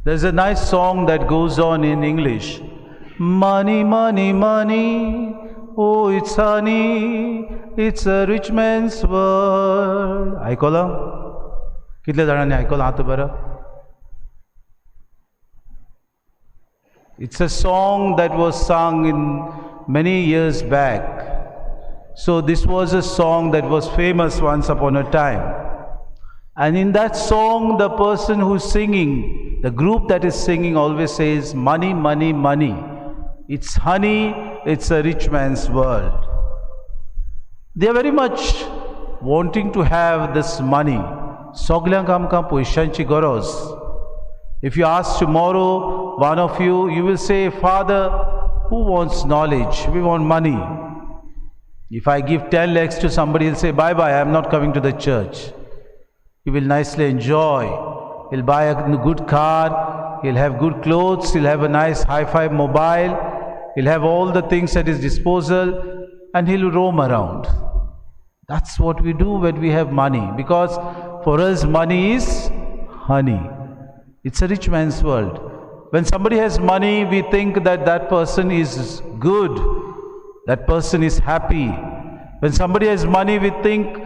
There's a nice song that goes on in English. Money, money, money, oh it's honey, it's a rich man's world. आयकला? कितल्या जाणांनी आयकला हात बरं? It's a song that was sung in many years back. So this was a song that was famous once upon a time. And in that song, the person who's singing, the group that is singing always says, money, money, money. It's honey, it's a rich man's world. They are very much wanting to have this money. Soglank amka poishanchi goroz. If you ask tomorrow, one of you, you will say, Father, who wants knowledge? We want money. If I give 10 lakhs to somebody, he'll say, bye-bye, I'm not coming to the church. He will nicely enjoy. He'll buy a good car, he'll have good clothes, he'll have a nice hi-fi mobile, he'll have all the things at his disposal, and he'll roam around. That's what we do when we have money, because for us money is honey. It's a rich man's world. When somebody has money, we think that that person is good, that person is happy. When somebody has money, we think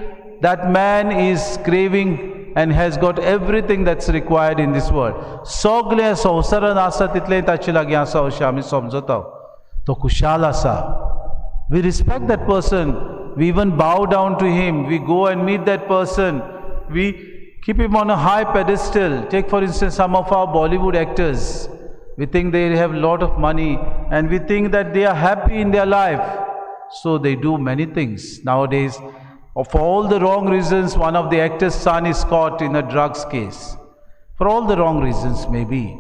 that man is craving and has got everything that's required in this world. Sogle संवसारान आसा तितले ताचे लागीं आसा अशें आमी समजता. तो खुशाल आसा. We respect that person. We even bow down to him. We go and meet that person. We keep him on a high pedestal. Take for instance some of our Bollywood actors. We think they have a lot of money and we think that they are happy in their life. So they do many things. Nowadays, for all the wrong reasons, one of the actors' son is caught in a drugs case. For all the wrong reasons maybe.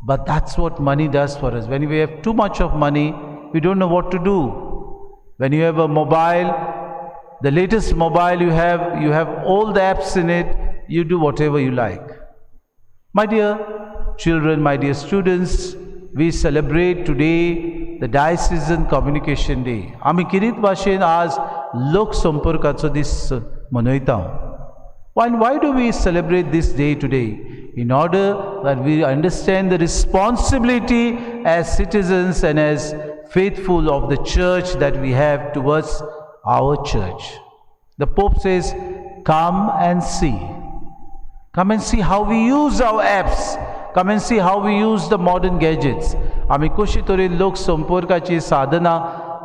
But that's what money does for us. When we have too much of money, we don't know what to do. When you have a mobile, the latest mobile you have all the apps in it, you do whatever you like. My dear children, my dear students, we celebrate today the Diocesan Communication Day. Ami kirit bhashen आज लोक संपर्काचो दीस मनयता. Why do we celebrate this day today? In order that we understand the responsibility as citizens and as faithful of the church that we have towards our church. The Pope says, come and see. Come and see how we use our apps. Come and see how we use the modern gadgets. आमी कशी तरेन लोक संपर्काची साधना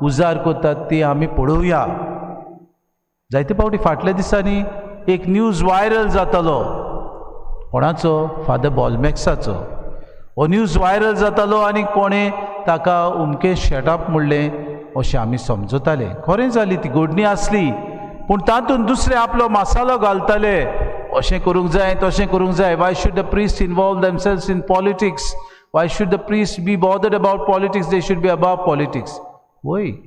उजार करतात ती आमी पळोवया. जायते फावटी फाटल्या दिसांनी एक न्यूज व्हायरल जातालो. कोणाचो? फादर बॉलमॅक्साचो. हो न्यूज व्हायरल जातालो आनी कोणें ताका उमकें शेटअप म्हणलें अशें आमी समजताले. खरें जाली ती घडणी आसली, पूण तातूंत दुसरे आपलो मसालो घालताले. अशें करूंक जाय, तशें करूंक जाय. Why should the priests involve themselves in politics? Why should the priests be bothered about politics? They should be above politics. Why?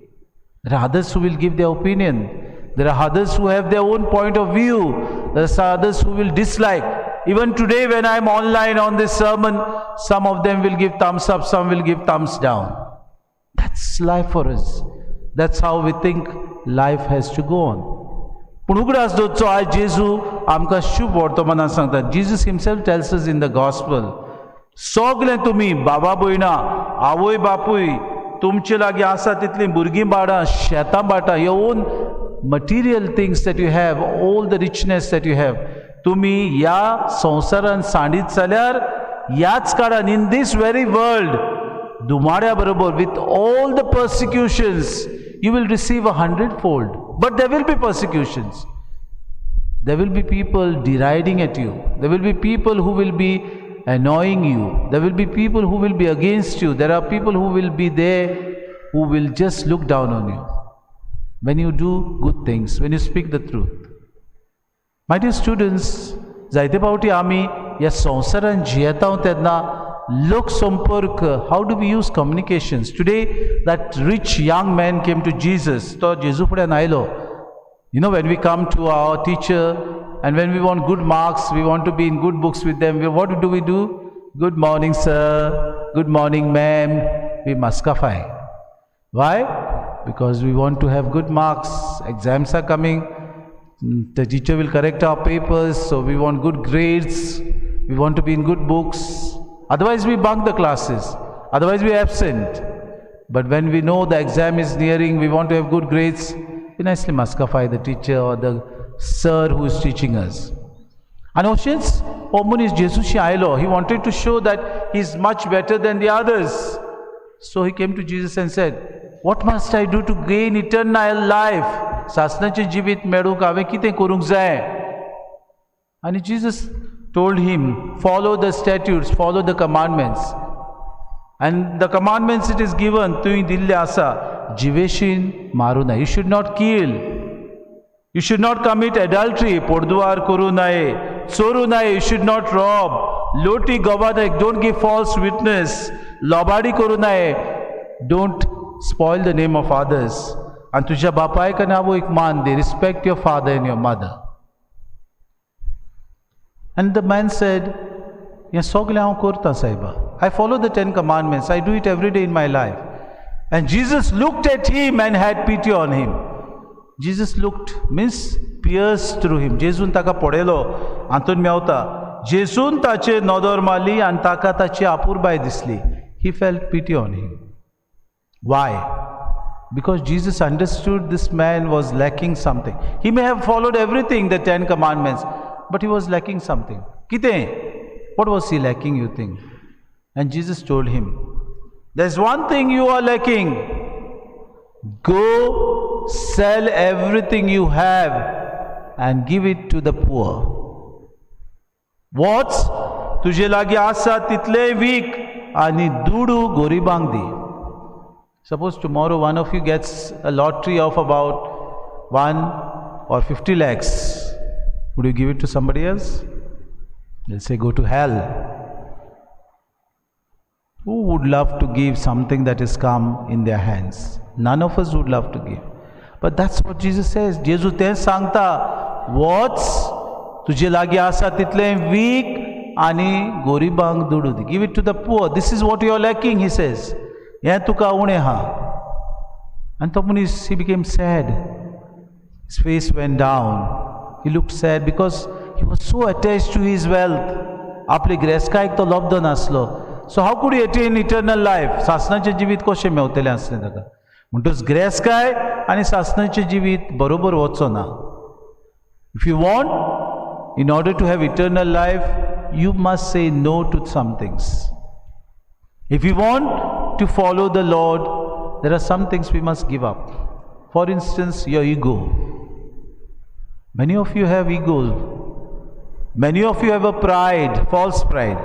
There are others who will give their opinion. There are others who have their own point of view. There are others who will dislike. Even today when I am online on this sermon, some of them will give thumbs up, some will give thumbs down. That's life for us. That's how we think life has to go on. पूण उगडास दोतचो आज जेजू आमकां शुभ वर्तमानां सांगता. Jesus himself tells us in the gospel, सोगलें तुमी बाबा भयणां, आवय बापूय तुमचे लागीं आसा तितलीं भुरगीं बाळां, शेतां बाटां, your own material things that you have, all the richness that you have, तुमी ह्या संवसारान सांडीत जाल्यार ह्याच काळान in this very world दुमाड्या बरोबर with all the persecutions you will receive 100-fold. But there will be persecutions. There will be people deriding at you. There will be people who will be annoying you. There will be people who will be against you. There are people who will be there who will just look down on you when you do good things, when you speak the truth. My dear students, जायते फावटी आमी ह्या संवसारान जियेता तेन्ना लोक संपर्क, how do we use communications? Today that rich young man came to Jesus. तो जेजू फुड्यान आयलो. You know, when we come to our teacher and when we want good marks, we want to be in good books with them, what do we do? Good morning sir, good morning ma'am. We maskafy. Why? Because we want to have good marks. Exams are coming. The teacher will correct our papers, so we want good grades. We want to be in good books. Otherwise we bunk the classes. Otherwise we absent. But when we know the exam is nearing, we want to have good grades, we nicely maskify the teacher or the sir who is teaching us. And Oceans, Omunis Jesushi Ailo, he wanted to show that he is much better than the others. So he came to Jesus and said, what must I do to gain eternal life? Sasnache jivit meduk ave kite kurung jaye. And Jesus told him, follow the statutes, follow the commandments. And the commandments it is given, tuin dille asa, jiveshin maruna. You should not kill. You should not commit adultery, porduar koru nae, choru nae, you should not rob, loti gobadek, don't give false witness, lobadi koru nae, don't spoil the name of others. And tujha bapai ka navo ek maan de, respect your father and your mother. And the man said, I follow the 10 commandments, I do it every day in my life. And Jesus looked at him and had pity on him. Jesus looked, means pierced through him. Jesun taka podelo, Anton meauta. Jesun tache nodor mali and taka tache apurbai disli. He felt pity on him. Why? Because Jesus understood this man was lacking something. He may have followed everything, the 10 commandments, but he was lacking something. Kite, what was he lacking, you think? And Jesus told him, there's one thing you are lacking. Go sell everything you have and give it to the poor. What? Tuje lagi asa title week ani dudu goribang di. Suppose tomorrow one of you gets a lottery of about 1 or 50 lakhs. Would you give it to somebody else? They'll say, go to hell. Who would love to give something that has come in their hands? None of us would love to give. But that's what Jesus says. Jesus ten sangta, what's tuje lagi asa title weak ani goribang dududi. Give it to the poor. This is what you are lacking, he says. And Tomunis, he became sad. His face went down. He looked sad because he was so attached to his wealth. Apli greska ek to lobdo naslo. So how could he attain eternal life? Sasnache jivit koshe meutele asne daga. Muntus greska ani sasnache jivit barobar wotso na. If you want, in order to have eternal life, you must say no to some things. If you want to follow the Lord, there are some things we must give up. For instance, your ego. Many of you have ego. Many of you have a pride, false pride.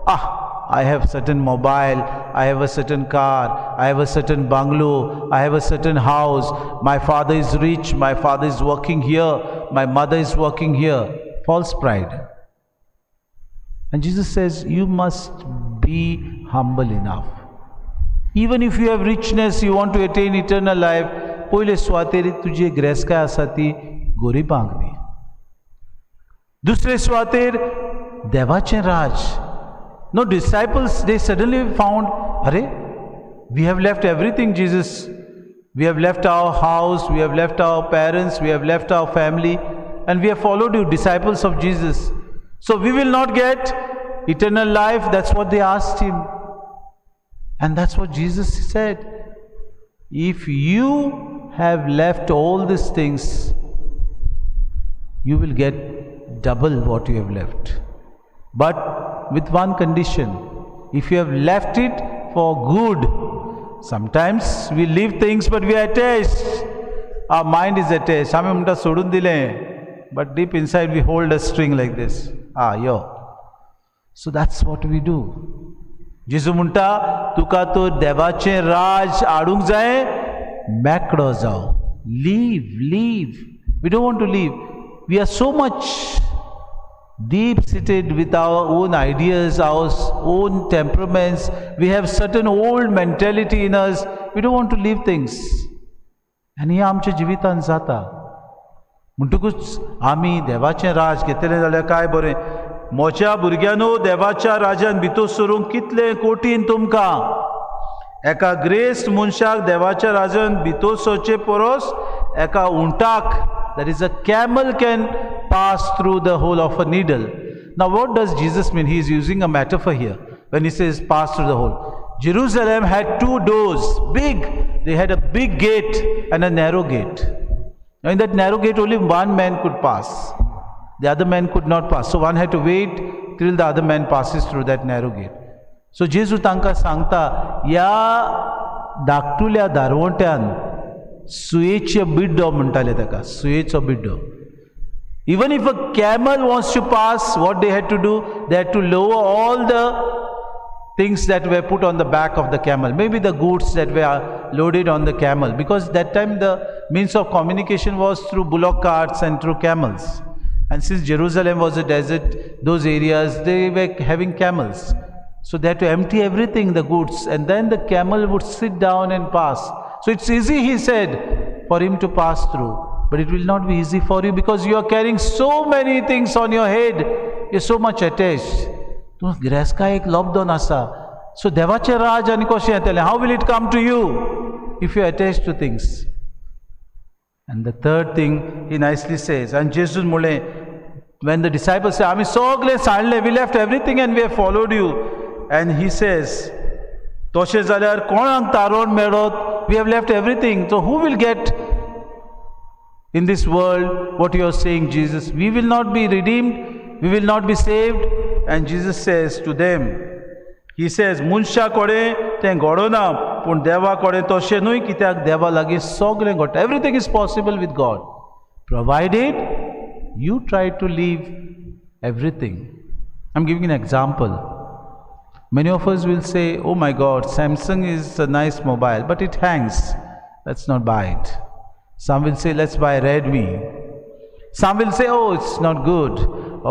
I have certain mobile, I have a certain car, I have a certain bungalow, I have a certain house. My father is rich, my father is working here, my mother is working here. False pride. And Jesus says, you must be humble enough. Even if you have richness, you want to attain eternal life, poile swateri tujhe greska asati gori bangdi. Dusre swater devache raj. No, disciples, they suddenly found, we have left everything, Jesus. We have left our house, we have left our parents, we have left our family, and we have followed you, disciples of Jesus. So we will not get eternal life. That's what they asked him. And that's what Jesus said. If you have left all these things, you will get double what you have left. But with one condition, if you have left it for good. Sometimes we leave things but we are attached. Our mind is attached. But deep inside we hold a string like this. So that's what we do. Jesu munta tuka to devache raj adung jaye makdo jao. Leave. We don't want to leave. We are so much deep-seated with our own ideas, our own temperaments. We have certain old mentality in us. We don't want to leave things. And हे आमच्या जिवितान जाता. म्हणटकूच आमी देवाचें राज घेतलें जाल्यार काय बरें. मोच्या भुरग्यानो देवाच्या राजान भितर सरूंक कितलें कठीण तुमकां. एका ग्रेस्त मनशाक देवाच्या राजान भितर सरचे परस एका उंटाक, that is a camel, can pass through the hole of a needle. Now what does Jesus mean? He is using a metaphor here. when he says pass through the hole. Jerusalem had two doors, big. They had a big gate and a narrow gate. Now in that narrow gate only one man could pass. The other man could not pass. So one had to wait till the other man passes through that narrow gate. So Jesu तांकां सांगता, या धाकटुल्या दारवट्यान सुयेचो बिड्डो म्हणटाले ताका, सुयेचो बिड्डो. Even if a camel wants to pass, what they had to do? They had to lower all the things that were put on the back of the camel. Maybe the goods that were loaded on the camel. Because that time the means of communication was through bullock carts and through camels. And since Jerusalem was a desert, those areas, they were having camels. So they had to empty everything, the goods. And then the camel would sit down and pass. So it's easy, he said, for him to pass through. But it will not be easy for you because you are carrying so many things on your head. You're so much attached. So devache raj ani koshe yetele. How will it come to you if you are attached to things? And the third thing he nicely says, and Jesus mule, when the disciples say, "Ami sogle sanle, we left everything and we have followed you," and he says, "Toshe zalyar konang taron merot, we have left everything. So who will get in this world what you are saying, Jesus? We will not be redeemed, we will not be saved." And Jesus says to them, he says, "Munsha kore te godona, pun deva kore toshe nui kityak deva lagi sogle got." Everything is possible with God, provided you try to leave everything. I'm giving an example. Many of us will say, "Oh my God, Samsung is a nice mobile, but it hangs. Let's not buy it." Some will say, "Let's buy Redmi." Some will say, "Oh, it's not good.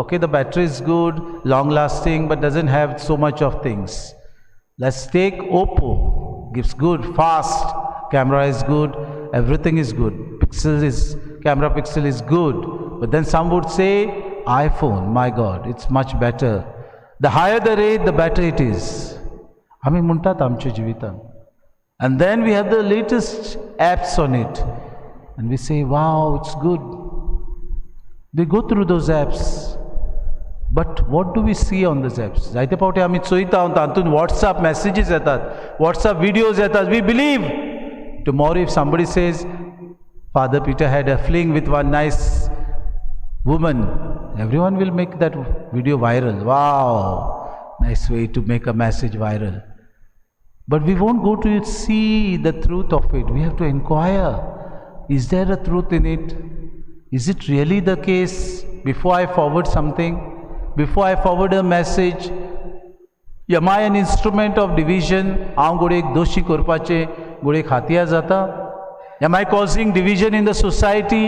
Okay, the battery is good, long lasting, but doesn't have so much of things. Let's take Oppo. Gives good, fast, camera is good, everything is good. Camera pixel is good." But then some would say, "iPhone, my God, it's much better. The higher the rate, the better it is." Ami muntat amche jivitan. And then we have the latest apps on it. And we say, "Wow, it's good." We go through those apps. But what do we see on those apps? Zaite paute ami choita antun WhatsApp messages yetat, WhatsApp videos yetat. We believe. Tomorrow if somebody says, "Father Peter had a fling with one nice woman," everyone will make that video viral. Wow, nice way to make a message viral. But we won't go to see the truth of it. We have to inquire. Is there a truth in it? Is it really the case? Before I forward something, before I forward a message, am I an instrument of division? Am I causing division in the society?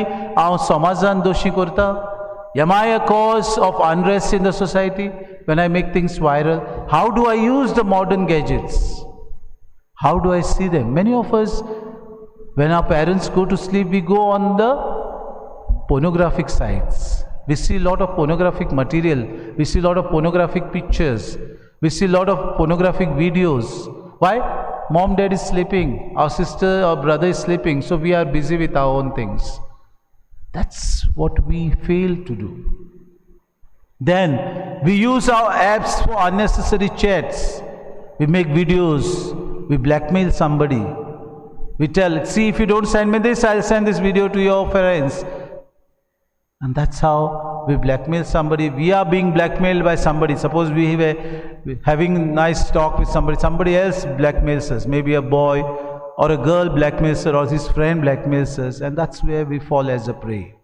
Am I a cause of unrest in the society when I make things viral? How do I use the modern gadgets? How do I see them? Many of us, when our parents go to sleep, we go on the pornographic sites. We see a lot of pornographic material. We see a lot of pornographic pictures. We see a lot of pornographic videos. Why? Mom, dad is sleeping. Our sister or brother is sleeping. So we are busy with our own things. That's what we fail to do. Then we use our apps for unnecessary chats. We make videos. We blackmail somebody. We tell, "See, if you don't send me this, I'll send this video to your friends." And that's how we blackmail somebody. We are being blackmailed by somebody. Suppose we were having nice talk with somebody else blackmails us. Maybe a boy or a girl blackmails us, or his friend blackmails us, and that's where we fall as a prey.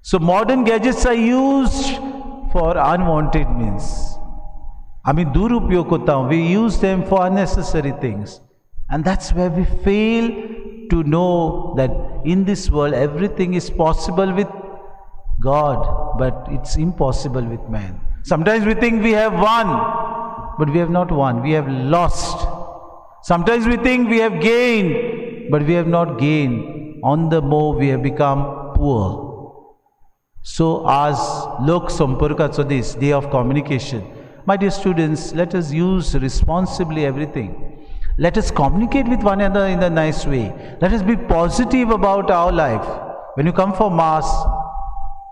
So modern gadgets are used for unwanted means. durupyog hota hu. We use them for unnecessary things. And that's where we fail to know that in this world everything is possible with God, but it's impossible with man. Sometimes we think we have won, but we have not won. We have lost. Sometimes we think we have gained, but we have not gained. On the more we have become poor. So as Lok Samparkacho, this day of communication, my dear students, let us use responsibly everything. Let us communicate with one another in a nice way. Let us be positive about our life. When you come for Mass,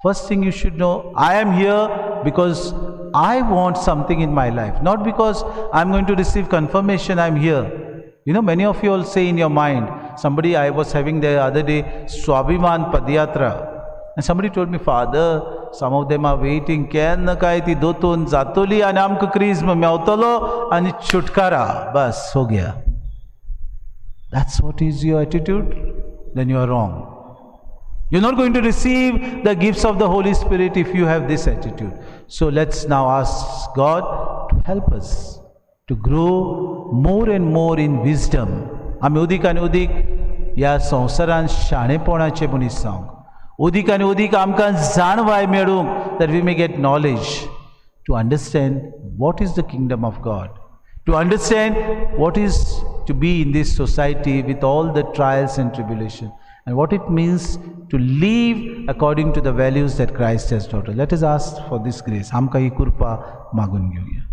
first thing you should know, I am here because I want something in my life, not because I'm going to receive confirmation I'm here. You know, many of you all say in your mind, somebody I was having the other day, Swabhiman Padyatra. And somebody told me, Father, some of them are waiting. Kenna kai ti dotun zatoli ani amku krizma meutalo ani chutkara. Bas ho gaya. That's what is your attitude? Then you are wrong. You're not going to receive the gifts of the Holy Spirit if you have this attitude. So let's now ask God to help us to grow more and more in wisdom. आमी उदीक आनी उदीक ह्या संवसारान शाणेपणाचे मनीस जावंक, उदीक आनी उदीक आमकां जाणवाय मेळूंक, that we may get knowledge to understand what is the kingdom of God, to understand what is to be in this society with all the trials and tribulation, and what it means to live according to the values that Christ has taught us. Let us ask for this grace. आमकां ही कृपा मागून घेवया.